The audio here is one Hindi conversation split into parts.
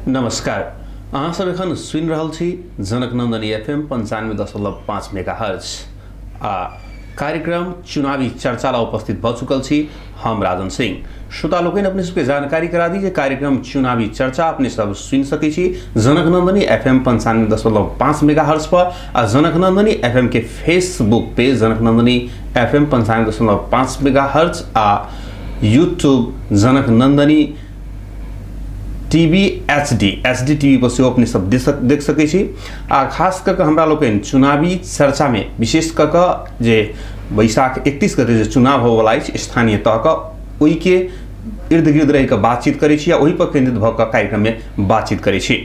नमस्कार, अहाँ सब एखन सुनि रहल छी जनक नंदनी FM 95.5 मेगाहर्ज आ कार्यक्रम चुनावी चर्चा ला उपस्थित भ चुकल छी हम राजन सिंह। श्रोता लोकनि अपने सबके जानकारी करा दी जे कार्यक्रम चुनावी चर्चा अपने सब सुनि सकै छी जनक नंदनी FM 95.5 मेगाहर्ज पर आ जनक नंदनी FM के Facebook page Janak Nandani FM 95.5 megahertz आ यूट्यूब जनक नंदनी टीवी एचडी टीवी पर से अपने सब देख सकै छी। आ खास करके हमरा लोकनि चुनावी चर्चा में विशेष करके जे बैसाख 31 गते जे चुनाव होवला अछि स्थानीय तह के ओहि के इर्द गिर्द रहि के बातचीत करै छी आ ओहि पर केंद्रित भ के कार्यक्रम में बातचीत करै छी।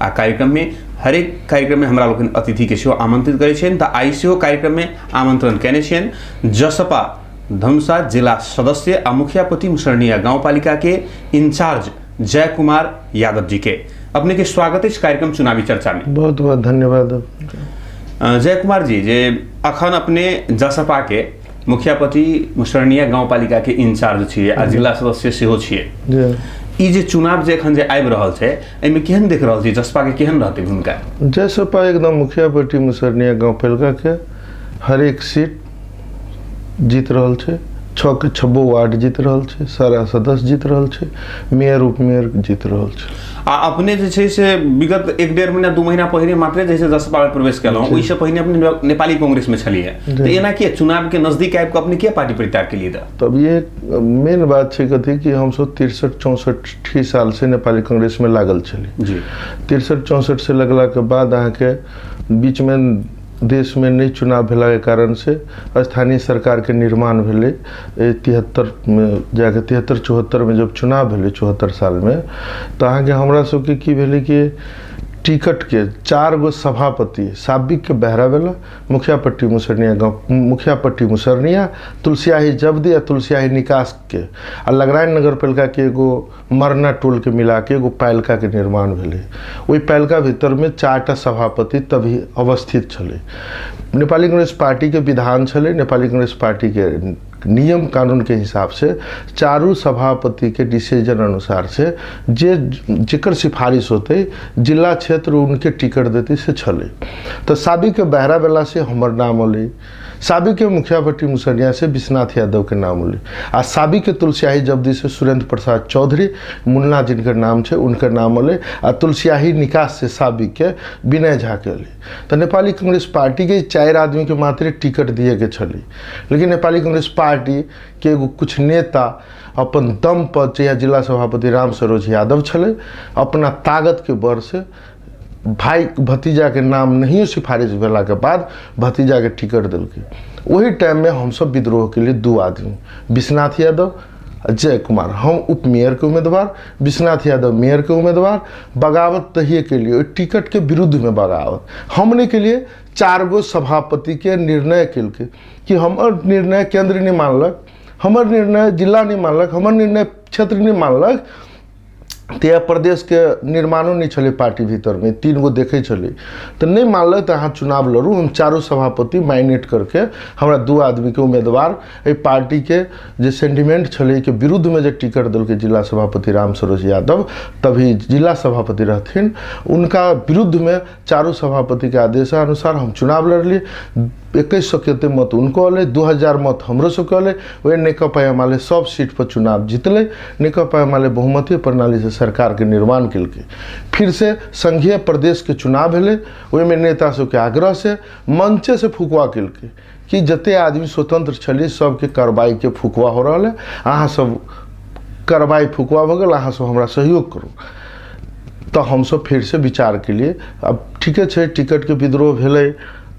आ कार्यक्रम में हरेक कार्यक्रम में हमरा लोकनि अतिथि के सेहो आमंत्रित करै छियनि। त आइ सेहो कार्यक्रम में आमंत्रण केने छियनि जसपा धनुषा जिला सदस्य आ मुखियापति मुसरनिया गाउँपालिका के इंचार्ज जय कुमार यादव जी के अपने के स्वागत है कार्यक्रम चुनावी चर्चा में। बहुत बहुत धन्यवाद। जय कुमार जी, जे अखन अपने जसपा के मुखियापति मुसरनिया गाउँपालिका के इंचार्ज छिए आ जिला सदस्य सेहो छिए। ई जे चुनाव जे एखन जे आबि रहल छै एमे केहन देख रहल छी, जसपा के केहन रहते भूमिका? जसपा एकदम मुखियापति मुसरनिया गाउँपालिका के हर एक सीट जीत रहल छै, 6 के 26 वार्ड जीत रहल छै, सारा सदस्य जीत रहल छै, मेयर उपमेयर जीत रहल छै। आ अपने जे छै से विगत 1-1.5 महीना 2 महीना पहले मात्र जैसे जसपा में प्रवेश केलौं, ओहि से पहिने अपने नेपाली कांग्रेस में छलिए। तो एना के चुनाव के नजदीक आबि के अपने के पार्टी परित्याग के लिए? तब ये मेन बात छै कथी कि हम सब 63-64 साल से नेपाली कांग्रेस में लागल छली जी। 63-64 से लगला के बाद अहाँ के बीच में देश में नहीं चुनाव भेला के कारण से स्थानीय सरकार के निर्माण भेले 73 में जाके 73-74 में जब चुनाव भेले 74 साल में तो अहाँ के हमरा सब के की भेले कि टिकट के 4 गो सभापति साबिक के बहरा बेला मुखियापट्टी मुसरनिया गाँव मुखियापट्टी मुसरनिया तुलसियाही जब्दी या तुलसियाही निकास के आ लगराइन नगर पालिका के एगो मरना टोल के मिला के एगो पालिका के निर्माण भेले। वही पालिका भीतर में 4टा सभापति तभी अवस्थित छले। नेपाली कांग्रेस पार्टी के विधान छले, नेपाली कांग्रेस पार्टी के नियम कानून के हिसाब से 4 सभापति के डिसीजन अनुसार से जेकर सिफारिश होते जिला क्षेत्र उनके टिकट देते से छले। तो साबिक के बहरा बेला से हमर नाम होले, साबिक के मुखियापट्टी मुसरनिया से विश्वनाथ यादव के नाम होले, आ साबिक के तुलसियाही जब्दी से सुरेंद्र प्रसाद चौधरी मुन्ना जिनकर नाम छे उनकर नाम होले, आ तुलसियाही निकास से साबिक के विनय झा के होले। तो नेपाली कांग्रेस पार्टी के 4 आदमी के मात्र टिकट दिए के छले, लेकिन नेपाली कांग्रेस पार्टी के कुछ नेता अपन दम पर चाहे जिला सभापति राम सरोज यादव छले अपना ताकत के बल से भाई भतीजा के नाम नहीं सिफारिश भेला के बाद भतीजा के टिकट दिलके। वही टाइम में हम सब विद्रोह के लिए 2 आदमी विश्वनाथ यादव जय कुमार, हम उपमेयर के उम्मीदवार, विश्वनाथ यादव मेयर के उम्मीदवार, बगावत तहिए के लिए टिकट के विरुद्ध में बगावत हमने के लिए 4 गो सभापति के निर्णय के कि हमर निर्णय केंद्र नहीं मानलक, हमर निर्णय जिला नहीं मानलक, हमर निर्णय क्षेत्र नहीं मानलक। तो प्रदेश के निर्माणों नहीं चले पार्टी भीतर में 3 गो देखे चले तो नहीं मानल तो अहाँ चुनाव लड़ू। हम 4 सभापति माइनेट करके हमरा 2 आदमी के उम्मीदवार पार्टी के जो सेंटिमेंट चले के विरुद्ध में जो टिकट दिल के जिला सभापति राम सरोज यादव तभी जिला सभापति रहथिन, उनका विरुद्ध में 4 सभापति के आदेशानुसार हम चुनाव लड़लिए। 2100 के मत उनको अले, 2000 मत हमरो सबके अले। वही नेकपा एमाले सब सीट पर चुनाव जीतले। नेकपा एमाले बहुमतीय प्रणाली से सरकार के निर्माण के फिर से संघीय प्रदेश के चुनाव भेले। वही में नेता सबके आग्रह से मंचे से फुकवा के कि जते आदमी स्वतंत्र छलिए सबके कार्रवाई के फुकवा हो रहा है, अहाँ सब कार्रवाई फुकवा हो गल, अहाँ सब हमरा सहयोग करू। तो हम सब फिर से विचार के लिए अब ठीक है टिकट के विद्रोह भेले,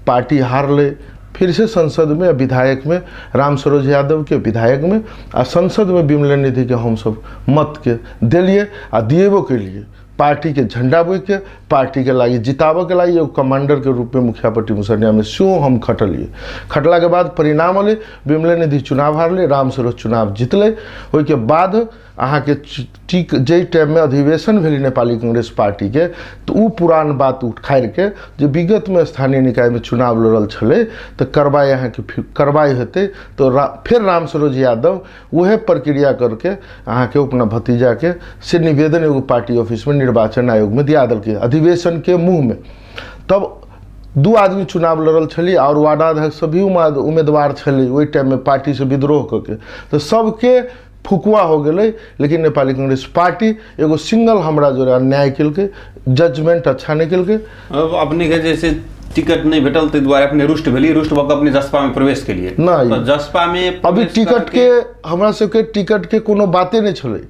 पार्टी हारले, फिर से संसद में विधायक में राम सरोज यादव के विधायक में आ संसद में विमला निधि के हम सब मत के दिलिए आ दिएबो के लिए पार्टी के झंडा बोई के पार्टी के लागी जिताबो के लागी कमांडर के रूप में मुखियापट्टी मुसरनिया में सो हम खटलिए। खटला के बाद परिणाम होले विमला निधि चुनाव हारले, राम सरोज चुनाव जीतले। ओई के बाद अहाँ के ठीक जे टाइम में अधिवेशन भेल नेपाली कांग्रेस पार्टी के तो उ पुरान बात उठाड़ के जे विगत में स्थानीय निकाय में चुनाव लड़ल छले तो कार्रवाई अहाँ के कार्रवाई हेतै तो फिर राम सरोज यादव वह प्रक्रिया करके अहाँ के अपना भतीजा के से निवेदन एगो पार्टी ऑफिस में निर्वाचन आयोग में दिया देलकै अधिवेशन के मुँह में। तब 2 आदमी चुनाव लड़ल छली और वार्डाध्यक्ष सभी उम्मीदवार छली वही टाइम में पार्टी से विद्रोह करके तो सबके फुकुआ हो गए। लेकिन नेपाली कांग्रेस पार्टी एगो सिंगल हमरा जो अन्याय केलकै, जजमेंट अच्छा नहीं केलकै। अपने के जैसे टिकट नहीं भेटल ते द्वारा अपने रुष्ट भेली, रुष्ट भऽ अपने जसपा में प्रवेश के लिए नहीं तो जसपा में अभी टिकट के हमरा सबके टिकट के कोनो बाते नहीं छलै।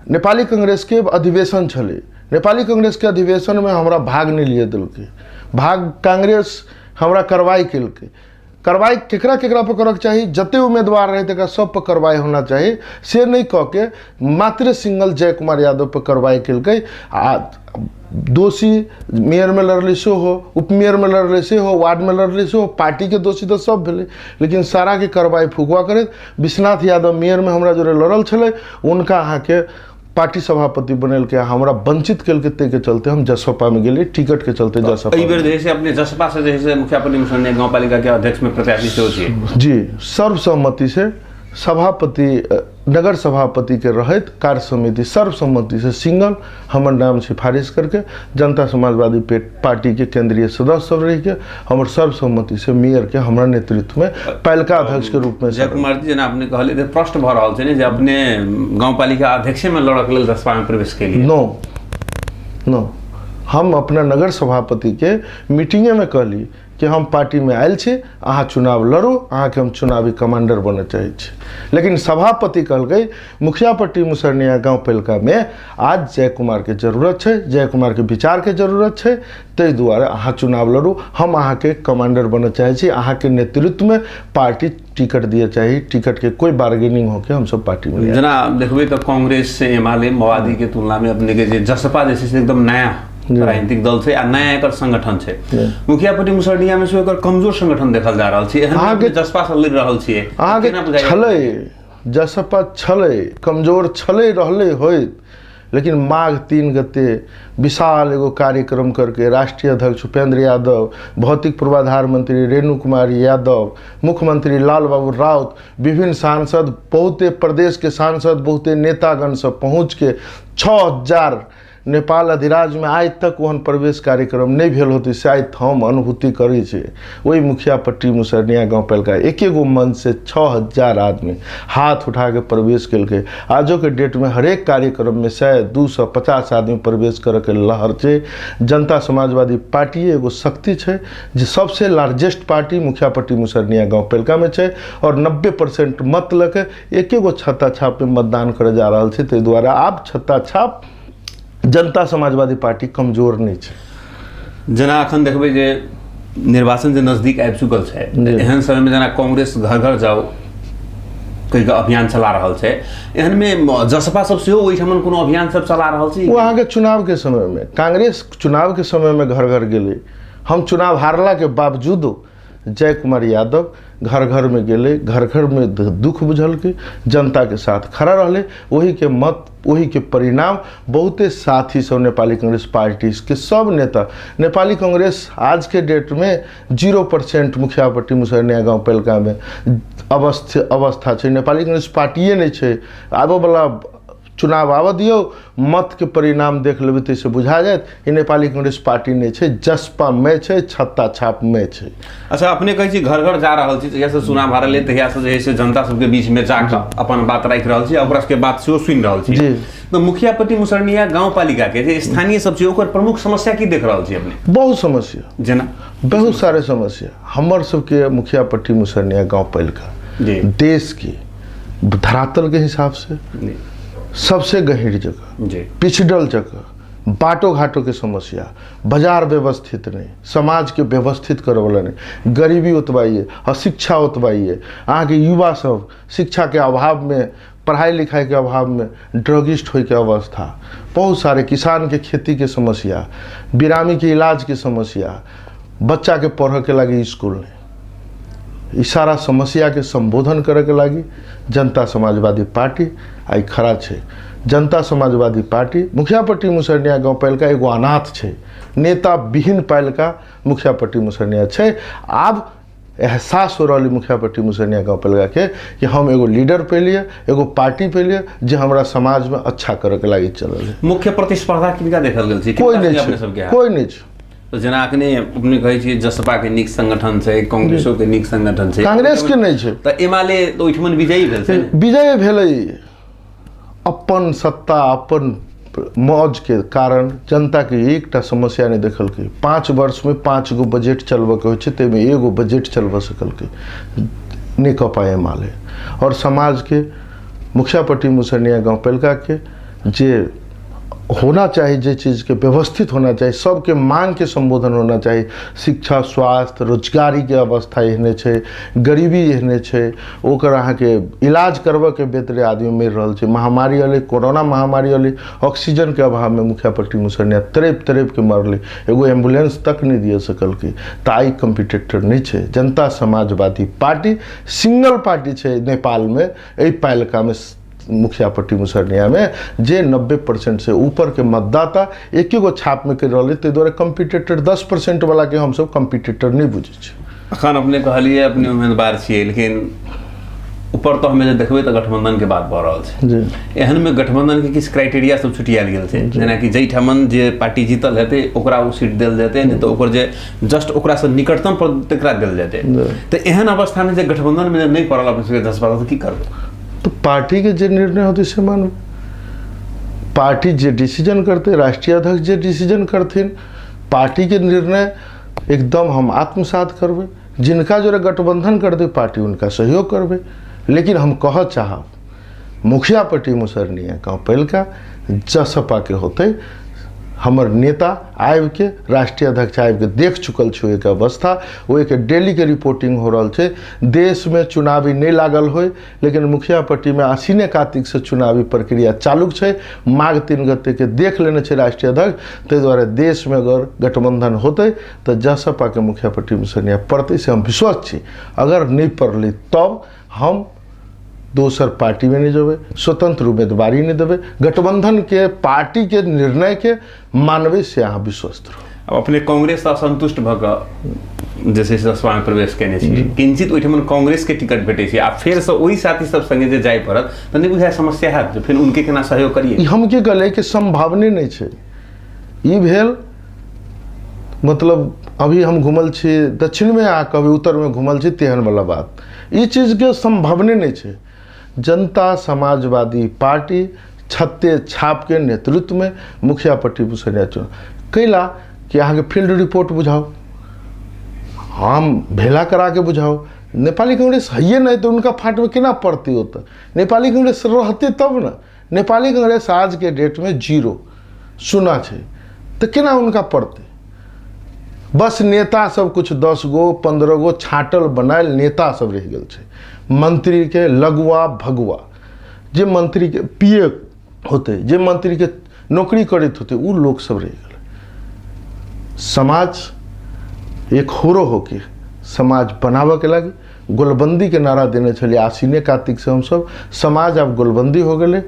नेपाली कांग्रेस के अधिवेशन छलै, नेपाली कांग्रेस के अधिवेशन में हमरा भाग नहीं लिए दिलकै, भाग कांग्रेस हमरा कार्रवाई केलकै। कार्रवाई केकरा केकरा पर करक चाहिए, जते उम्मीदवार रहे तकरा सब पर कार्रवाई होना चाहिए से नहीं कह के मात्र सिंगल जय कुमार यादव पर कार्रवाई केलकै। आ दोषी मेयर में लड़ले से हो, उपमेयर में लड़ले से हो, वार्ड में लड़ले से हो, पार्टी के दोषी तो सब भेले लेकिन सारा के कार्रवाई फुकवा करे। विश्वनाथ यादव मेयर में हमरा जोरे लड़ल छले उनका अहाँ के पार्टी सभापति बनल के हमरा वंचित के के चलते हम जसपा में गेली टिकट के चलते जसपा। कई बेर जैसे अपने जसपा से जैसे मुखियापति मुसरनिया गाँव पालिका के अध्यक्ष में प्रत्याशी से होती है जी, सर्वसम्मति से सभापति नगर सभापति के रहत कार्य समिति सर्वसम्मति से सिंगल हमर नाम सिफारिश करके जनता समाजवादी पार्टी के केंद्रीय सदस्य सब रह के हमर सर्वसम्मति से मेयर के हमरा नेतृत्व में पालिका अध्यक्ष के रूप में जय कुमार जी जेना अपने कहले प्रश्न भऽ रहल छै ने जे अपने गाँव पालिका अध्यक्ष में लड़क लेल जसपा में प्रवेश के लिए नो हम अपना नगर सभापति के मीटिंगे में कहली कि हम पार्टी में आयल छी, अहाँ चुनाव लड़ू, अहाँ के हम चुनावी कमांडर बने चाहे छी। लेकिन सभापति कहलकै मुखियापट्टी मुसरनिया गाँव पालिका में आज जय कुमार के जरूरत है, जय कुमार के विचार के जरूरत है, ताहि दुआरे अहाँ चुनाव लड़ू, हम अहाँ के कमांडर बने चाहे छी, अहाँ के नेतृत्व में पार्टी टिकट दिए चाहिए, टिकट के कोई बार्गेनिंग होके हम सब पार्टी में। जना देखबे तो कांग्रेस से एमाले माओवादी के तुलना में अपने के जसपा जैसे एकदम नया राजनीतिक दल छै आ नया एकर संगठन छै। मुखियापट्टी मुसरनिया में से एकर कमजोर संगठन देखल जा रहल छै, एहन के जसपा से लड़ रहल छियै अहाँ के छलै जसपा छलै कमजोर छलै रहले होइत। लेकिन माघ 3 गते विशाल एगो कार्यक्रम करके राष्ट्रीय अध्यक्ष उपेंद्र यादव, भौतिक पूर्वाधार मंत्री रेणु कुमारी यादव, मुख्यमंत्री लाल बाबू राउत, विभिन्न सांसद, बहुते प्रदेश के सांसद, बहुते नेतागण सब पहुँच के 6000 नेपाल अधिराज में आज तक वहन प्रवेश कार्यक्रम नहीं भेल होती से आज हम अनुभूति करी छे। वही मुखियापट्टी मुसरनिया गाँव पालिका एक मन से 6000 आदमी हाथ उठा के प्रवेश के। आजो के डेट में हरेक कार्यक्रम में 100-250 आदमी प्रवेश करे के लहर छे। जनता समाजवादी पार्टी एगो शक्ति है जो सबसे लार्जेस्ट पार्टी मुखियापट्टी मुसरनिया गाँव पालिका में है और 90% मत लके एक छत्ता छाप में मतदान करे जा रहा है। द्वारा आप छत्ता छाप जनता समाजवादी पार्टी कमजोर नहीं है। जना अखन देखबे जे निर्वाचन जे नजदीक आबि चुकल छै एहन समय में जना कांग्रेस घर घर जाओ कई अभियान चला रहल छै, एहन में जसपा सब सेहो ओहिठाम कोनो अभियान सब चला रहल छै। वो अहाँ के चुनाव के समय में कांग्रेस चुनाव के समय में घर घर गेले, हम चुनाव हारला के बावजूद जय कुमार यादव घर घर में गेले, घर घर में दुख बुझल के जनता के साथ खड़ा रहले। वही के मत वही के परिणाम बहुते साथी सब नेपाली कांग्रेस पार्टी के सब नेता नेपाली कांग्रेस आज के डेट में 0% मुखियापट्टी मुसरनिया गाँव पालिका में अवस्था है। नेपाली कांग्रेस पार्टिए नहीं है। आबो वाला चुनाव आवा दियो मत के परिणाम देख लेबै तो से बुझा जात ये नेपाली कांग्रेस पार्टी नहीं है, जसपा में है, छत्ता छाप में है। अच्छा अपने कहै छी घर घर जा रहल छी जहिया से चुनाव हारल तहिया से जे जनता सबके बीच में जाकर अपन बात राखि रहल छी, ओकरा के बात सेहो सुनि रहल छी। तो मुखियापट्टी मुसरनिया गाँव पालिका के जे स्थानीय सब छै ओकर प्रमुख समस्या की देख रहल छी अपने? बहुत समस्या, जना बहुत सारे समस्या हमर सबके मुखियापट्टी मुसरनिया गाँव पालिका देश की धरातल के हिसाब से सबसे गहीर जगह, पिछड़ल जगह, बाटो घाटों के समस्या, बाजार व्यवस्थित नहीं, समाज के व्यवस्थित करे वाला नहीं, गरीबी उतबाई है, अशिक्षा उतबाई है। अहाँ के युवा सब शिक्षा के अभाव में, पढ़ाई लिखाई के अभाव में ड्रगिस्ट हो के अवस्था, बहुत सारे किसान के खेती के समस्या, बिरामी के इलाज के समस्या, बच्चा के पढ़े के लगे स्कूल नहीं, ई सारा समस्या के संबोधन करे के लागी जनता समाजवादी पार्टी आई खड़ा छे। जनता समाजवादी पार्टी मुखियापट्टी मुसरनिया गाँव पालिका एगो अनाथ छे, नेता विहीन पालिका मुखियापट्टी मुसरनिया छे। अब एहसास हो रहा मुखियापट्टी मुसरनिया गाँव पालिका के कि हम एगो लीडर पे लिए, एगो पार्टी पे लिए जे हमारा समाज में अच्छा करे के लागी चलल है। मुख्य प्रतिस्पर्धा किनका देखल गेल छै? कोई नहीं छे, कोई नहीं छे। तो जेना अखने अपने कहै छी जसपा के नीक संगठन छै, कांग्रेसो के नीक संगठन छै, कांग्रेस के नहीं छे। त एमाले तो ओइठमन विजयी भेल छै, विजय भेलै अपन सत्ता अपन मौज के कारण। जनता के एकटा समस्या नहीं देखल के। 5 वर्ष में 5 गो बजट चलबे के होइ छै, ते में एगो बजट चलबे सकल के नेकपा एमाले। और समाज के मुखियापट्टी मुसरनिया गाँव पालिका के जे होना चाहिए, जे चीज़ के व्यवस्थित होना चाहिए, सबके मांग के संबोधन होना चाहिए। शिक्षा, स्वास्थ्य, रोजगारी के अवस्था एहने छे, गरीबी एहने छे, ओकर अहाँ के इलाज करबे के बेतरे आदमी मर रहल छे। महामारी अले, कोरोना महामारी अले, ऑक्सीजन के अभाव में मुखियापट्टी मुसरनिया तड़प के मरले, एगो एम्बुलेंस तक नहीं दिए सकल के। तो आई कम्पिटिटर नहीं छे। जनता समाजवादी पार्टी सिंगल पार्टी छे नेपाल में, एहि पालिका में मुखियापट्टी मुसरनिया में जे 90% से ऊपर के मतदाता एक गो छाप में कर रहे, ते द्वारा कम्पिटिटर 10% वाला के हम सब कम्पिटिटर नहीं बुझे छे। अखन अपने कहलिए अपने उम्मीदवार छिए, लेकिन ऊपर तो हमें देखबे तो गठबंधन के बात भ रहल छै। एहन में गठबंधन के किस क्राइटेरिया सब छुटियाल गेल छै, जेना कि जैठमन जे पार्टी जीतल हेते ओकरा वो सीट देल जेते, नहीं तो ओकर जे जस्ट ओकरा से निकटतम पर तकरा देल जेते। तो एहन अवस्था में जे गठबंधन में नहीं पड़ल अपने सबके 10% तो की करबे? तो पार्टी के जे निर्णय होते से मानब। पार्टी जे डिसीजन करते, राष्ट्रीय अध्यक्ष जे डिसीजन करथिन, पार्टी के निर्णय एकदम हम आत्मसात करबे। जिनका जो गठबंधन कर दे पार्टी उनका सहयोग करबे। लेकिन हम कह चाहब मुखियापट्टी मुसरनिया गाँव पालिका जसपा के होते, हमर नेता आबि के राष्ट्रीय अध्यक्ष आबि के देख चुकल छे एक अवस्था, वो एक डेली के रिपोर्टिंग हो रहा है। देश में चुनावी नहीं लागल हो, लेकिन मुखियापट्टी में आसीने कार्तिक से चुनावी प्रक्रिया चालू है। माघ 3 गते के देख लेने छे राष्ट्रीय अध्यक्ष। ते द्वारा देश में अगर गठबंधन होते तो जसपा के मुखियापट्टी मुसरनिया पड़ते से हम विश्वास छी। अगर नहीं पड़ले तब हम दोसर पार्टी में नहीं जबे, स्वतंत्र उम्मीदवारी नहीं देवे, गठबंधन के पार्टी के निर्णय के मानवे से अहाँ विश्वस्त रहो। अब अपने कांग्रेस असंतुष्ट भ क जैसे जसपा में प्रवेश केने छी, किंचित ओइठमन कांग्रेस के टिकट भेटे छी, आ फेर से ओही साथी सब संगे जे जाय पड़त त नहीं बुझाय समस्या है, फिर उनके केना सहयोग करिए? हम के कहले कि संभावने नहीं छे। ई भेल मतलब अभी हम घुमल छी दक्षिण में आ कभी उत्तर में घुमल छी, तेहन वाला बात। ई चीज के संभावने नहीं छे। जनता समाजवादी पार्टी छत्ते छाप के नेतृत्व में मुखियापट्टी मुसरनिया चुनाव कैला कि अहाँ के फील्ड रिपोर्ट बुझाओ, हम भेला करा के बुझाओ। नेपाली कांग्रेस है नहीं तो उनका फाट में केना पड़ती होता? नेपाली कांग्रेस रहते तब ना। नेपाली कांग्रेस आज के डेट में 0 सुना छे, तो केना उनका पड़ते? बस नेता सब कुछ 10 गो 15 गो छाटल बनायल नेता सब रह गए छे। मंत्री के लगुआ भगुआ, जे मंत्री के पीए होते, जे मंत्री के नौकरी करते होते, वो लोग सब रह गए। समाज एक होरो होके समाज बनावे के लगे गोलबंदी के नारा देने चलिए आसीने कार्तिक से हम सब। समाज अब गोलबंदी हो गए।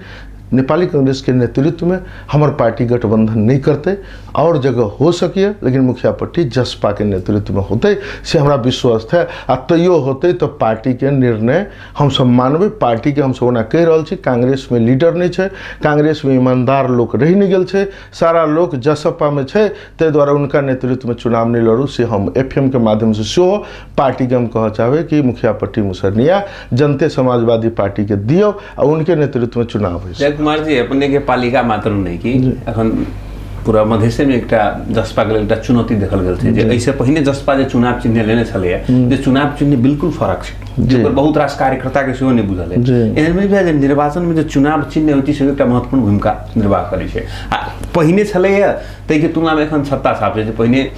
नेपाली कांग्रेस के नेतृत्व में हमार पार्टी गठबंधन नहीं करते, और जगह हो सकिए, लेकिन मुखियापट्टी जसपा के नेतृत्व में होते से हमारा विश्वास है। आ तैयो होते तो पार्टी के निर्णय हम सब मानबे। पार्टी के हम सब ओना कह रहा छी, कांग्रेस में लीडर नहीं है, कांग्रेस में ईमानदार लोग रह नहीं गए छे, सारा लोग जसपा में छे, ते द्वारा उनका नेतृत्व में चुनाव नहीं लड़ू से हम FM के माध्यम से सेहो पार्टी के हम कह चाहे कि मुखियापट्टी मुसरनिया जनते समाजवादी पार्टी के दियो और उनके नेतृत्व में चुनाव हो। कुमार जी अपने के पालिका मात्र नहीं कि अखन पूरा मधेश में एक जसपा के एक चुनौती देखल गल छै, जे ऐसे पहिने जसपा जे चुनाव चिन्ह लेने छले, जे चुनाव चिन्ह बिल्कुल फरक छै, जेकर बहुत रास कार्यकर्ता के सेहो नहीं बुझल है। एहन में भी निर्वाचन में जो चुनाव चिन्ह होती से एक महत्वपूर्ण भूमिका निर्वाह करे छै। आ पहिने छले तै के तुलना में एखन छत्ता छाप छै, पहिने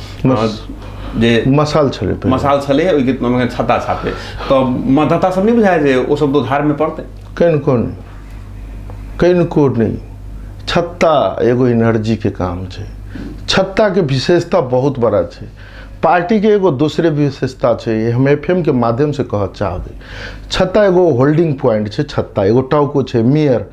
जे मसाल छले ओइ के तुलना में छत्ता छापे, तो मतदाता सब नहीं बुझाय जे ओ सब दोधार में पड़ते। कहीं नहीं, छत्ता एगो एनर्जी के काम है। छत्ता के विशेषता बहुत बड़ा है। पार्टी के एगो दूसरे विशेषता है, हम एफएम के माध्यम से कह चाहबे। छत्ता एगो होल्डिंग पॉइंट है, छत्ता एगो टाउको है मेयर,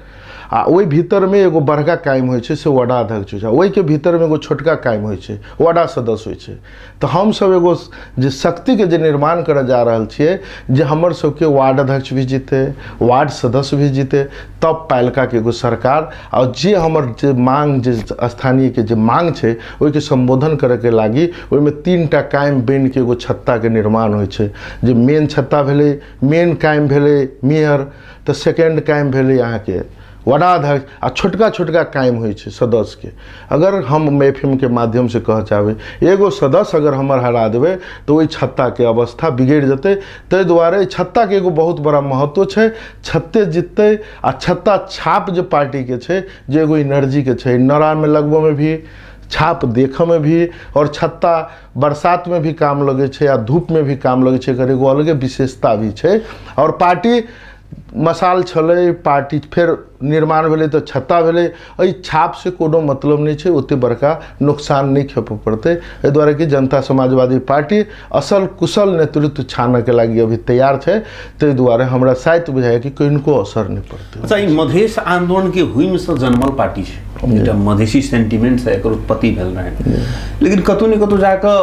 आ ओहि भीतर में एगो बड़का कायम होइ छै से वार्ड अध्यक्ष होइ छै, ओहि के भीतर में एगो छोटका कायम होइ छै वार्ड सदस्य होइ छै। तो हम सब एगो जे शक्ति के जे निर्माण करे जा रहल छियै, जे हमर सबके वार्ड अध्यक्ष भी जीते, वार्ड सदस्य भी जीते, तब पालिका के एगो सरकार और जे हमर जे मांग, जे स्थानीय के जे मांग छै ओहि के संबोधन करे के लागी ओहि में 3टा कायम बन के एगो छत्ता के निर्माण होइ छै। जे मेन छत्ता भेलै, मेन कायम भेलै मेयर, तो सेकेंड कायम भेलै यहाँ के वार्डाध्यक्ष, आ छोटका छोटका कायम होइ छै सदस्य के। अगर हम एफएम के माध्यम से कह चाहबे, एगो सदस्य अगर हमर हरा देबै तो ओहि छत्ता के अवस्था बिगड़ जेतै। ताहि दुआरे छत्ता के एगो बहुत बड़ा महत्व छै, छत्ते जीतते। आ छत्ता छाप जे पार्टी के छै, जे एगो एनर्जी के छै, नारा में लगबो में भी, छाप देख में भी, और छत्ता बरसात में भी काम लगे छै या धूप में भी काम लगे छै, एकर एगो अलगे विशेषता भी छै। और पार्टी मसाल छलै, पार्टी फिर निर्माण भेलै तो छत्ता भेलै, एहि छाप से कोनो मतलब नहीं छै, ओते बड़का नुकसान नहीं खेपे पड़ते। एहि दुआरे कि जनता समाजवादी पार्टी असल कुशल नेतृत्व छाने के लागी अभी तैयार छै। ताहि दुआरे हमरा शायद बुझाय कि किनको असर नहीं पड़ते। अच्छा, ई मधेश आंदोलन के हुइम से जन्मल पार्टी छै, एकटा मधेसी सेंटिमेंट से एकर उत्पत्ति भेल रहे, लेकिन कतौ न कतौ जाके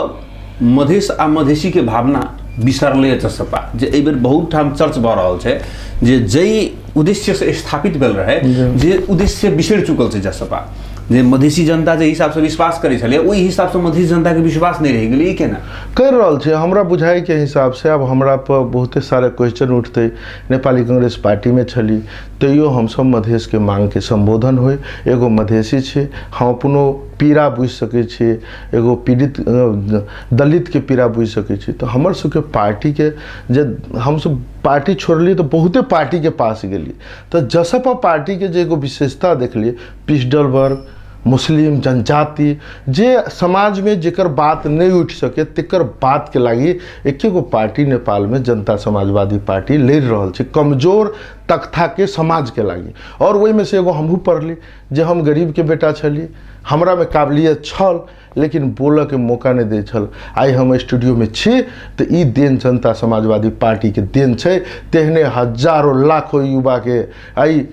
मधेश आ मधेसी के भावना बिसरले जसपा, जे एहि बेर बहुत ठाम चर्च भ रहल छै, जे जई उद्देश्य से स्थापित भेल रहे, जे उद्देश्य बिसर चुकल छै जसपा। जे मधेसी जनता जे हिसाब से विश्वास करे छले, ओहि हिसाब से मधेसी जनता के विश्वास नहीं रह गेलै, ई केना कर रहल छै? हमरा बुझाई के हिसाब से अब हमरा पर बहुते सारे क्वेश्चन उठते। नेपाली कांग्रेस पार्टी में छली तैयो हम सब मधेश के मांग के संबोधन होय, एगो मधेसी छे, हम अपनो पीड़ा बुझ सके छी, एगो पीड़ित दलित के पीड़ा बुझ सके छी। तो हमर सबके पार्टी के जे हम सब पार्टी छोड़ली तो बहुते पार्टी के पास गेली, तो जसपा पार्टी के जे एगो विशेषता देखलिए, पिछड़ल वर्ग, मुस्लिम जनजाति, जे समाज में जेकर बात नहीं उठ सके तेकर बात के लागी एकेगो पार्टी नेपाल में जनता समाजवादी पार्टी लड़ रहल छै, कमजोर तख्ता के समाज के लागी। और वही में से एगो हमहू पढ़ली, जे हम गरीब के बेटा छली, हमरा में काबिलियत छल, लेकिन बोल के मौका नहीं दे छल। आई हम स्टूडियो में छी तो ई देन जनता समाजवादी पार्टी के देन छै। तेहने हजारों लाखों युवा के आई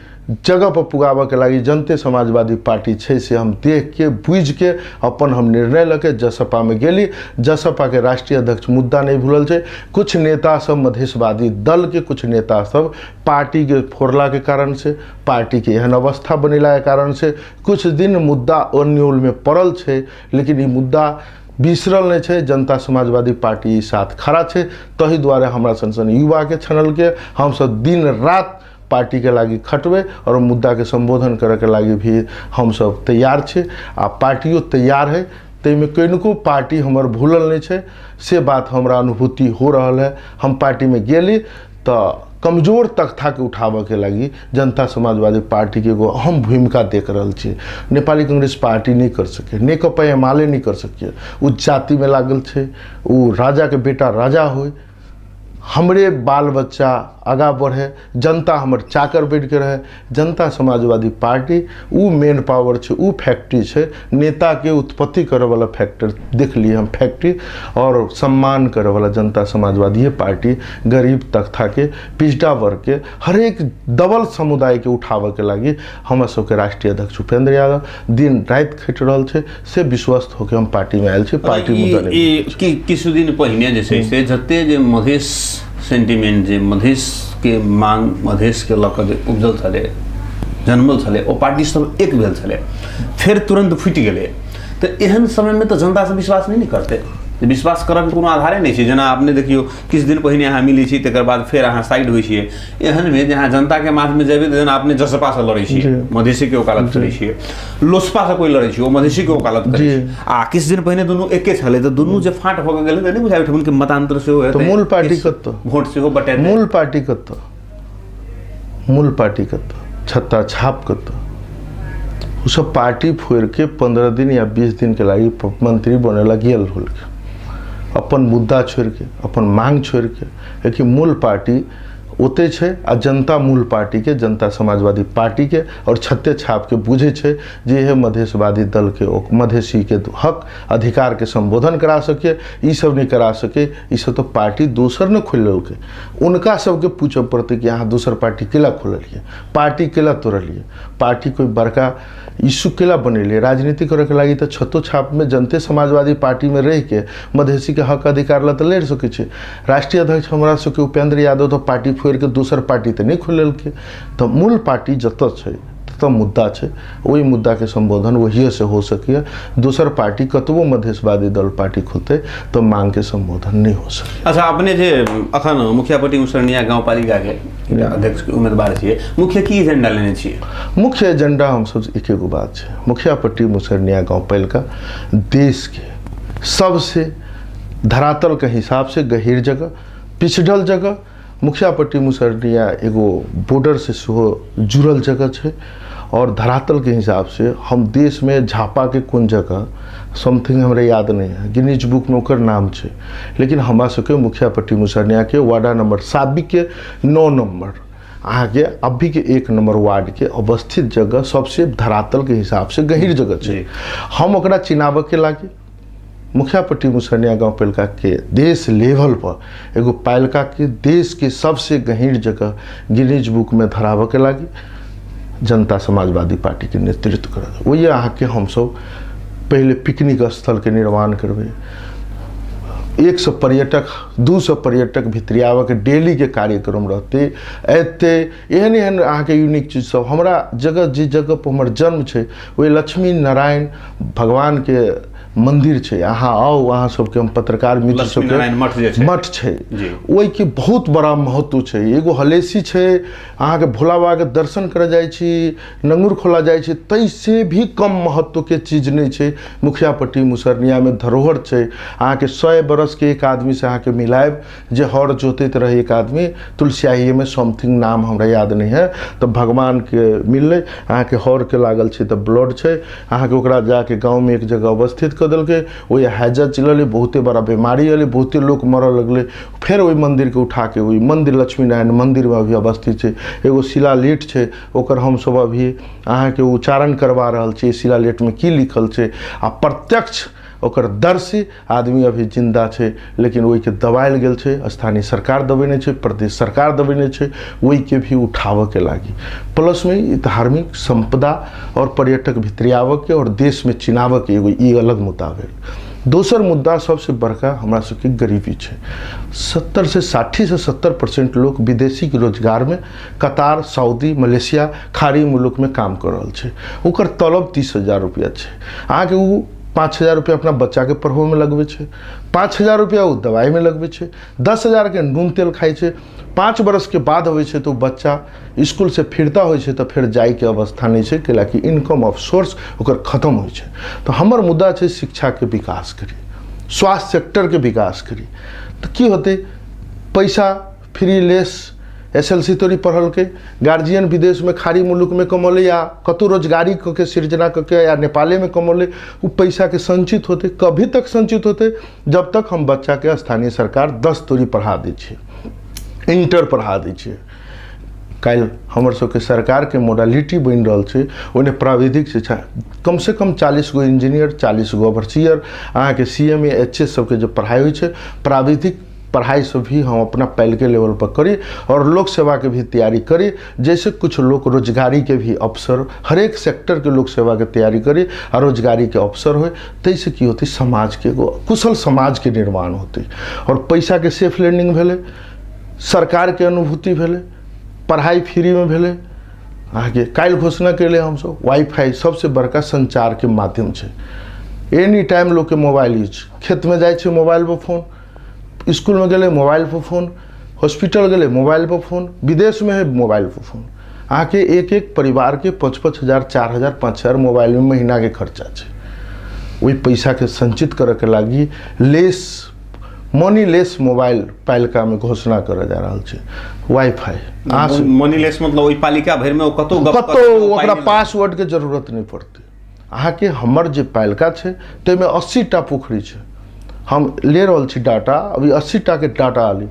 जगह पर पुगाबे के लागी जनते समाजवादी पार्टी छै, से हम देख के बुझ के अपन हम निर्णय लके जसपा में गेली। जसपा के राष्ट्रीय अध्यक्ष मुद्दा नहीं भूलल छै। कुछ नेता सब मधेशवादी दल के कुछ नेता सब पार्टी के फोड़ला के कारण से, पार्टी के एहन अवस्था बनेला के कारण से कुछ दिन मुद्दा अन्योल में पड़ल छै, लेकिन ई मुद्दा बिसरल नहीं छै। जनता समाजवादी पार्टी साथ खड़ा छै, तही द्वारे हमरा सन युवा के छनल के हम सब दिन रात पार्टी के लागी खटबे और मुद्दा के संबोधन करे के लागी भी हम सब तैयार छे। आ पार्टियों तैयार है, तैमें कनिको पार्टी हमर भूलल नहीं छै, से बात हमरा अनुभूति हो रहल है। हम पार्टी में गेली तो कमजोर तख्ता के उठावे के लागी जनता समाजवादी पार्टी के एगो अहम भूमिका देख रहल छी। नेपाली कांग्रेस पार्टी नहीं कर सके, नेकपा एमाले नहीं कर सके, उ जाति में लागल छै, उ राजा के बेटा राजा होय, हमरे बाल बच्चा आगा बढ़े, जनता हमर चाकर बैठ के रहे। जनता समाजवादी पार्टी उ मेन पावर छै, उ फैक्ट्री छै, नेता के उत्पत्ति करे वाला फैक्टर देख लिए हम फैक्ट्री, और सम्मान करे वाला जनता समाजवादी पार्टी गरीब तख्ता के, पिछड़ा वर्ग के, हर एक दबल समुदाय के उठावे के लागी हमर सबके राष्ट्रीय अध्यक्ष उपेंद्र यादव दिन रात खट रहल छै, से विश्वस्त होके हम पार्टी में आयल छी। पार्टी मुद्दा नहीं किछ दिन पहिने जे छै से जते जे मधेश सेंटिमेंट, जे मधेश के मांग, मधेश के लक जे उपजल छले, जन्मल छले, ओ पार्टी सब एक भेल छले, फिर तुरंत फुटि गेले। तो एहन समय में तो जनता से विश्वास नहीं करते, विश्वास करब कोनो आधारे नहीं छै। जेना आपने देखियो किछ दिन पहिने अहाँ मिली छी, तकर बाद फिर अहाँ साइड होइ छियै। एहन में जहाँ जनता के माथ में जेबै, जेना आपने जसपा से लड़ै छियै, मधेसी के वकालत करै छियै, लोसपा से कोई लड़ै छियै, ओ मधेसी के वकालत करै छै। आ किछ दिन पहिने दुनू एके छले, तो दुनू जे फाट भ गेलै, तऽ नहि बुझाइ उठन के मतांतर से हो, तो मूल पार्टी कत वोट से हो बटे, मूल पार्टी कत, मूल पार्टी कत, छत्ता छाप कत, उ सब पार्टी फोड़ के 15 दिन या 20 दिन के लागी मंत्री बनेला गेल होल के, अपन मुद्दा छोड़ के, अपन मांग छोड़ के। लेकिन मूल पार्टी ओते छे आ जनता मूल पार्टी के, जनता समाजवादी पार्टी के और छत्ते छाप के बुझे छे जे यह मधेशवादी दल के मधेसी के हक अधिकार के संबोधन करा सके, ई सब नहीं करा सके। ई सब तो पार्टी दोसर न खोल के, उनका सबके पूछे पड़ते कि यहाँ दूसर पार्टी केला खोलिए, पार्टी केला तोड़लिए, पार्टी कोई बड़का इशू केला बनेलिए। राजनीति करे के लगी तो छत्तो छाप में जनते समाजवादी पार्टी में रह के मधेसी के हक अधिकार ला तो लड़ सके छे। राष्ट्रीय अध्यक्ष हमरा सबके उपेंद्र यादव तो पार्टी फोड़ के दूसर पार्टी तो नहीं खोल के। तो मूल पार्टी जत है तब मुद्दा है, वही मुद्दा के संबोधन वही से हो सके। दूसर पार्टी कतबो मधेशवादी दल पार्टी खोलते तो मांग के संबोधन नहीं हो सके। अच्छा, अपने जे अखन मुखियापट्टी मुसरनिया गाउँपालिका के अध्यक्ष के उम्मीदवार छिए, मुख्य की एजेंडा लेने छिए? मुख्य एजेंडा हम सब एक एगो बात है, मुखियापट्टी मुसरनिया गाउँपालिका देश के सबसे धरातल के हिसाब से गहीर जगह, पिछड़ल जगह। मुखियापट्टी मुसरनिया एगो बॉर्डर से जुड़ल जगह है और धरातल के हिसाब से हम देश में झापा के कौन जगह समथिंग हमरा याद नहीं है, गिनीज बुक में ओकर नाम है, लेकिन हमरा सबके मुखियापट्टी मुसरनिया के वार्डा नंबर 7 के 9 नंबर आगे अभी के 1 नंबर वार्ड के अवस्थित जगह सबसे धरातल के हिसाब से गहीर जगह है। हम ओकरा चिनाव के लागे मुखियापट्टी मुसरनिया गाउँपालिका के देश लेवल पर एगो पालिका के देश के सबसे गहीर जगह गिनीज बुक में धराव के लागी जनता समाजवादी पार्टी के नेतृत्व कर। वही अहाँ के हम सब पहले पिकनिक स्थल के निर्माण करबे, 100 पर्यटक 200 पर्यटक भितरियावा के डेली के कार्यक्रम रहते एते एहन एहन अहाँ के यूनिक चीज सब। हमरा जगह जिस जगह पर हमर जन्म है वही लक्ष्मी नारायण भगवान के मंदिर है, अहाँ आओ, वहाँ सबके हम पत्रकार मित्र सबके मठ है, वही के बहुत बड़ा महत्व है। एगो हलेसी है, अहाँ के भोला बाबा के दर्शन करे जाए छी, नंगुर खोला जाए छी, तैसे भी कम महत्व के चीज नहीं है। मुखियापट्टी मुसरनिया में धरोहर है, अहाँ के 100 बरस के एक आदमी से अहाँ के मिलायब जे हर जोतत रहे एक आदमी तुलसियाही में समथिंग नाम हमरा याद नहीं है, तो भगवान के मिलले अहाँ के हर के लागल है तो ब्लड है, अहाँ के ओकरा जाके गाँव में एक जगह अवस्थित कर दिल के, वही हैजा चलल, बहुते बड़ा बीमारी अल, बहुते लोग मरल लगले। फिर वही मंदिर के उठा के वही मंदिर लक्ष्मी नारायण मंदिर में अभी अवस्थित है, एगो शिलालेख है, ओकर हम सब अभी अहाँ के उच्चारण करवा रहल छी शिलालेख में की लिखल है आ प्रत्यक्ष ओकर दर से आदमी अभी जिंदा है, लेकिन वही के दबायल गेल है, स्थानीय सरकार दबेने है, प्रदेश सरकार दबेने है, वही के भी उठाव के लागी। प्लस में धार्मिक संपदा और पर्यटक भितरियाव के और देश में चिनाव के एगो ई अलग मुद्दा भेल। दोसर मुद्दा सबसे बड़का हमरा सबके गरीबी है। 60 से 70% लोग विदेशी के रोजगार में कतार, सऊदी, मलेशिया, खाड़ी मुल्क में काम कर रहा है, ओकर तलब 30,000 रुपया है। अहाँ के वो 5,000 रुपया अपना बच्चा के पढ़ो में लगवे छे, 5,000 रुपया वो दवाई में लगवे छे, 10,000 के नून तेल खाई छे। 5 बरस के बाद होवे छे तो बच्चा स्कूल से फिरता हो छे तो फिर जाए के अवस्था नहीं छे, कैलाकि इनकम ऑफ सोर्स ओकर खत्म हो छे। तो हमर मुद्दा छे शिक्षा के विकास करी, स्वास्थ्य सेक्टर के विकास करी, तो की होते पैसा फ्री लेस SLC तोरी पढ़ल के गार्जियन विदेश में खाड़ी मुल्क में कमौले या कतौ रोजगारी के सृजना करके या नेपाले में कमौले, वो पैसा के संचित होते। कभी तक संचित होते जब तक हम बच्चा के स्थानीय सरकार 10 तोरी पढ़ा दी छे, इंटर पढ़ा दी छे। कल हमर सबके सरकार के मोडालिटी बन रहा है, उन्हें प्राविधिक शिक्षा कम से कम 40 गो इंजीनियर, 40 गो ओवरसियर, अहाँ के CMA HS सबके जो पढ़ाई हुई है, प्राविधिक पढ़ाई से भी हम अपना पहल के लेवल पर करी और लोक सेवा के भी तैयारी करी। जैसे कुछ लोग रोजगारी के भी अवसर, हर एक सेक्टर के लोक सेवा के तैयारी करी और रोजगारी के अवसर हो, तैसे की होती समाज के एगो कुशल समाज के निर्माण होती और पैसा के सेफ लैंडिंग भेले, सरकार के अनुभूति भेले, पढ़ाई फ्री में भेले। आगे कल घोषणा के लिए हम सब वाईफाई सबसे बड़का संचार के माध्यम है। एनी टाइम लोग के मोबाइल यूज, खेत में जाए छे मोबाइल पर फोन, स्कूल में गए मोबाइल पर फोन, हॉस्पिटल गए मोबाइल पर फोन, विदेश में है मोबाइल पर फोन। आके एक एक परिवार के 5,000, 4,000, 5,000 मोबाइल में महीना के खर्चा है। वही पैसा के संचित करे के लागी मनी लेस मोबाइल पालिका में घोषणा करे जा रहा है। वाईफाई मनी लेस मतलब वही पालिका भर में कतो ओकरा पासवर्ड के जरूरत नहीं पड़ती। अहाँ के हमर जे पालिका है तो में 80टा पोखरी है, हम ले रहा छी डाटा, अभी 80टा के डाटा आली,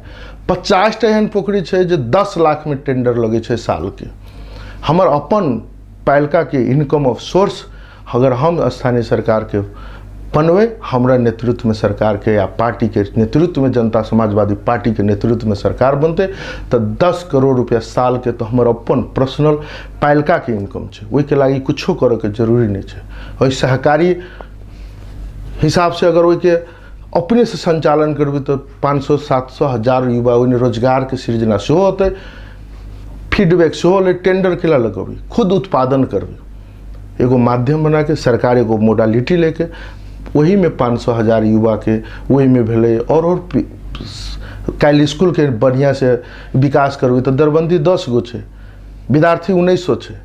50 एहन पोखरी है जो 10 लाख में टेंडर लगे छे साल के। हमर अपन पालिका के इनकम ऑफ सोर्स अगर हम स्थानीय सरकार के बनवे, हमरा नेतृत्व में सरकार के या पार्टी के नेतृत्व में, जनता समाजवादी पार्टी के नेतृत्व में सरकार बनते तो 10 करोड़ रुपया साल के तो हमर अपन पर्सनल पालिका के इनकम है। वही के लागी कुछो करे के जरूरी नहीं है। और सहकारी हिसाब से अगर वही के अपने से संचालन करबी तो 500, 700, 1000 युवा उन्हें रोजगार के सृजना से होते, फीडबैक से हो, टेंडर के लगबी, खुद उत्पादन करबी, एगो माध्यम बना के सरकार एगो मोडालिटी लेके वही में 500, 1000 युवा के वही में भेले। और काल स्कूल के बढ़िया से विकास करबी तो दरबंदी 10 गो है, विद्यार्थी 1900 है,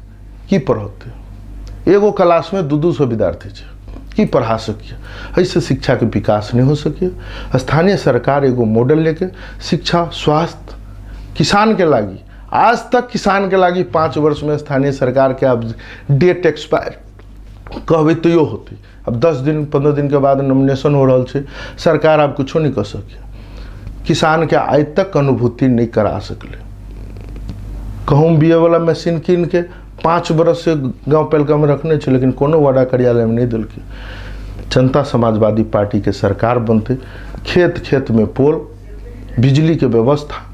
की पढ़ते? एगो क्लास में 200 विद्यार्थी है, की पढ़ा सकिए? ऐसे शिक्षा के विकास नहीं हो सकिए। स्थानीय सरकार एगो मॉडल लेके शिक्षा, स्वास्थ्य, किसान के लागी, आज तक किसान के लागी 5 वर्ष में स्थानीय सरकार के अब डेट एक्सपायर कहबे तो यो होती। अब 10 दिन 15 दिन के बाद नॉमिनेशन हो रहा है, सरकार अब कुछ नहीं कर सके। किसान के आज तक अनुभूति नहीं करा सकले। कहूँ बीए वाला मशीन कीन के 5 बरस से गांव पालिका में रखने छे, लेकिन कोनो वार्डा कार्यालय में नहीं दिलके। जनता समाजवादी पार्टी के सरकार बनते खेत खेत में पोल, बिजली के व्यवस्था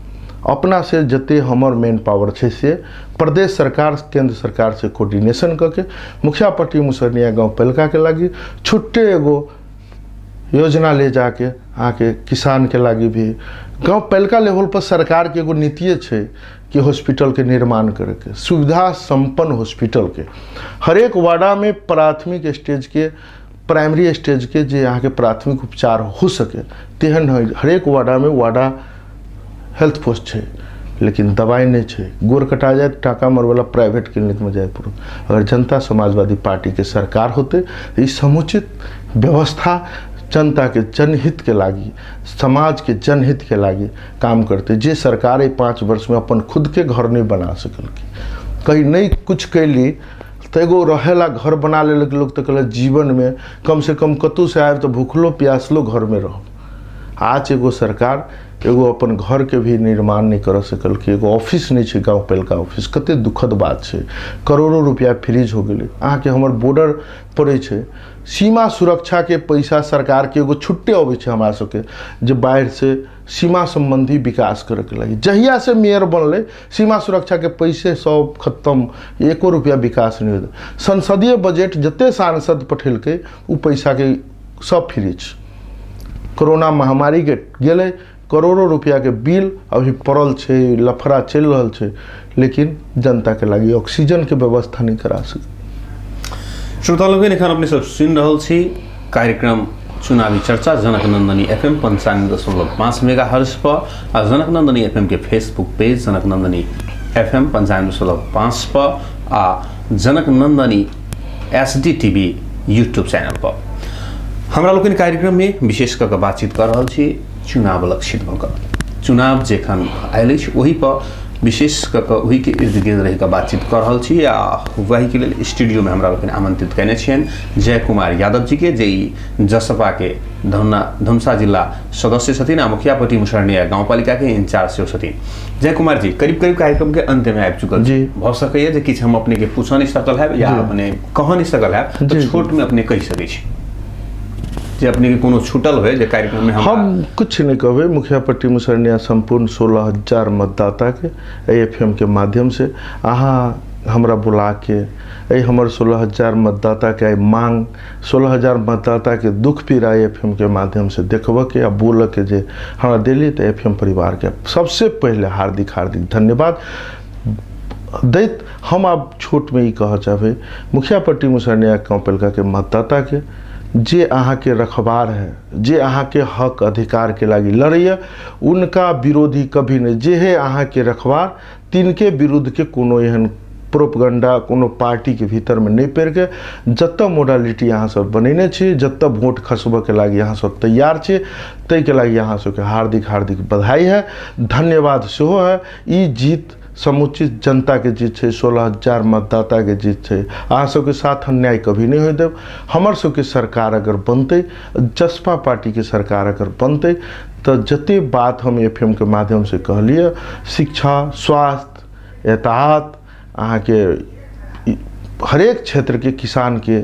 अपना से जते हमर मेन पावर है से प्रदेश सरकार केंद्र सरकार से कोऑर्डिनेशन करके मुखिया पट्टी मुसरनिया गांव पालिका के लागी छुट्टे एगो योजना ले जाके आके किसान के लागी भी गांव पालिका लेवल पर सरकार के एगो नीति है कि हॉस्पिटल के निर्माण करे के, सुविधा संपन्न हॉस्पिटल के हर एक वार्डा में प्राथमिक स्टेज के, प्राइमरी स्टेज के जे यहाँ के प्राथमिक उपचार हो सके तेहन हर एक वार्डा में वार्डा हेल्थ पोस्ट है, लेकिन दवाई नहीं है। गोर कटा जाए टाका मर वाला प्राइवेट क्लिनिक में जाए पड़ो। अगर जनता समाजवादी पार्टी के सरकार होते तो इस समुचित व्यवस्था जनता के जनहित के लागी, समाज के जनहित के लागी काम करते। जे सरकार 5 वर्ष में अपन खुद के घर नहीं बना सकल, कहीं नहीं कुछ कैली तो एगो रहेला घर बना ले लोग तो कहल जीवन में कम से कम कतू से आए तो भूखलो प्यासलो घर में रहो। आज एगो सरकार एगो अपन घर के भी निर्माण नहीं कर सकल कि एगो ऑफिस नहीं है, गाँव पालिका ऑफिस। कते दुखद बात है। करोड़ों रुपया फ्रीज हो गए। अहाँ के हमर बॉर्डर पड़े छे, सीमा सुरक्षा के पैसा सरकार के एगो छुट्टे अबै छे हमरा सबके, जे बाहर से सीमा संबंधी विकास करे के लगी। जहिया से मेयर बनले सीमा सुरक्षा के पैसे सब खत्म, 1 रुपया विकास नहीं हो। संसदीय बजट जते सांसद पठेलके उ पैसा के सब फ्रीज। कोरोना महामारी के गेले, करोड़ों रुपया के बिल अभी पड़ल छे, लफड़ा चल रहा छे, लेकिन जनता के लगी ऑक्सीजन के व्यवस्था नहीं करा सके। श्रोता लोग एखन अपने सब सुन रहल छी कार्यक्रम चुनावी चर्चा जनक नंदनी FM 95.5 मेगाहर्ट्ज पर और जनक नंदनी FM के Facebook page Janak Nandani FM 95.5 पर आ Janak Nandani SD TV YouTube channel पर। हमरा लोग कार्यक्रम में विशेष करके बातचीत कर रहा छी चुनाव लक्षित होकर। चुनाव जेखन आयल वही पर विशेष करके वही के इर्द गिर्द रह बातचीत कर रहा छी। आ वही के लिए स्टूडियो में हमरा लोग आमंत्रित करने छियन जय कुमार यादव जी के, जे जसपा के धनुषा जिला सदस्य छथिन आ मुखियापट्टी मुसरनिया गाँव पालिका के इंचार्ज से छथिन। जय कुमार जी, करीब करीब कार्यक्रम के अंत में आ चुकल जी। भ सकै जे किछ हम अपने के पूछ नहीं सकल है या अपने कह नहीं सकल है, तो छोट में अपने कह सकै छी जे अपने के कोनो छूटल है जे कार्यक्रम में हम कुछ नहीं कहबे। मुखिया पट्टी मुसरनिया संपूर्ण 16,000 मतदाता के AFM के माध्यम से अहाँ हमरा बुला के हमर 16,000 मतदाता के मांग, 16,000 मतदाता के दुख पीड़ा AFM के माध्यम से देखब के आ बोल के जे हमरा दिली तो AFM परिवार के सबसे पहले हार्दिक हार्दिक धन्यवाद दैत। हम अब छोट में ही कह चाहे मुखिया पट्टी मुसरनिया गाँव पालिका के मतदाता के जे अहाँ के रखवार है, जे अहाँ के हक अधिकार के लागी लड़ैया, उनका विरोधी कभी नहीं। जे है अहाँ के रखवार, तिनके विरुद्ध के कोनो एहन प्रोपगंडा कोनो पार्टी के भीतर में नहीं पैर के जत मोडालिटी यहाँ सब बनेने छी, जत वोट खसब के लागी यहाँ सब तैयार छी, तै के लागी यहाँ सबके हार्दिक हार्दिक बधाई है, धन्यवाद सेहो है। ई जीत समुचित जनता के जीत है, 16,000 मतदाता के जीत है। अहाँ सबके साथ अन्याय कभी नहीं हो देव। हमर सबके सरकार अगर बनते, जसपा पार्टी के सरकार अगर बनते, तो जते बात हम FM के माध्यम से कहलिए, शिक्षा, स्वास्थ्य, यातायात, अहाँ के हरेक क्षेत्र के किसान के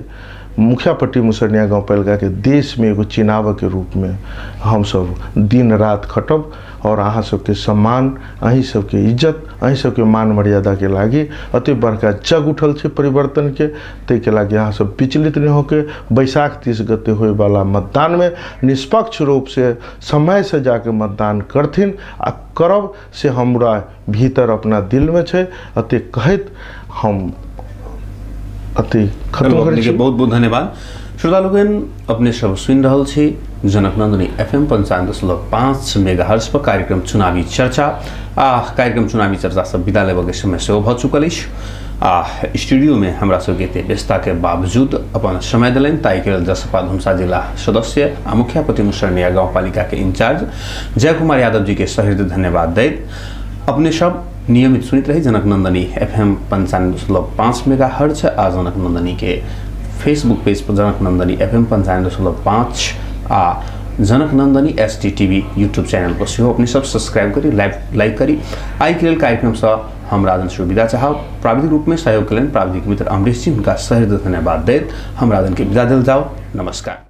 मुखियापट्टी मुसरनिया गांव पालिका के देश में एगो चुनाव के रूप में हम सब दिन रात खटब और अहाँ सबके सम्मान, अहीं सबके इज्जत, अहीं सबके मान मर्यादा के लागी अति बड़का जग उठल छे परिवर्तन के, ते के लागी अहाँ सब विचलित नहीं होके बैसाख 30 गते होए वाला मतदान में निष्पक्ष रूप से समय से जाके मतदान करथिन आ करब से हमरा भीतर अपना दिल में छे। अति कहत हम अति खत्म करै छी। बहुत बहुत धन्यवाद। श्रोता लोगन, अपने सब सुन रहल छी जनकनंदनी FM 95.5 मेगाहर्ट्ज पर कार्यक्रम चुनावी चर्चा। कार्यक्रम चुनावी चर्चा सब विदा लेबे समय से भ चुकल अछि। स्टूडियो में हमरा सबके एते व्यस्तता के बावजूद अपन समय दिलन, ताई के जसपा धुमसा जिला सदस्य आ मुखियापट्टी मुसरनिया गाउँपालिका के इंचार्ज जय कुमार यादव जी के सहृदय धन्यवाद दैत अपने सब नियमित सुनित रही जनकनंदनी FM 95.5 मेगाहर्ट्ज आ जनकनंदनी के फेसबुक पेज पर जनकनंदनी FM 95.5 आ जनकनंदनी STTV यूट्यूब चैनल पर से अपने सब सब्सक्राइब करी, लाइक करी। आई के कार्यक्रम से हम राजन से विदा चाहब। प्राविधिक रूप में सहयोग करें प्राविधिक मित्र अमरीश जी, उनका सहृदय धन्यवाद देत हम राजन के विदा दिल जाओ। नमस्कार।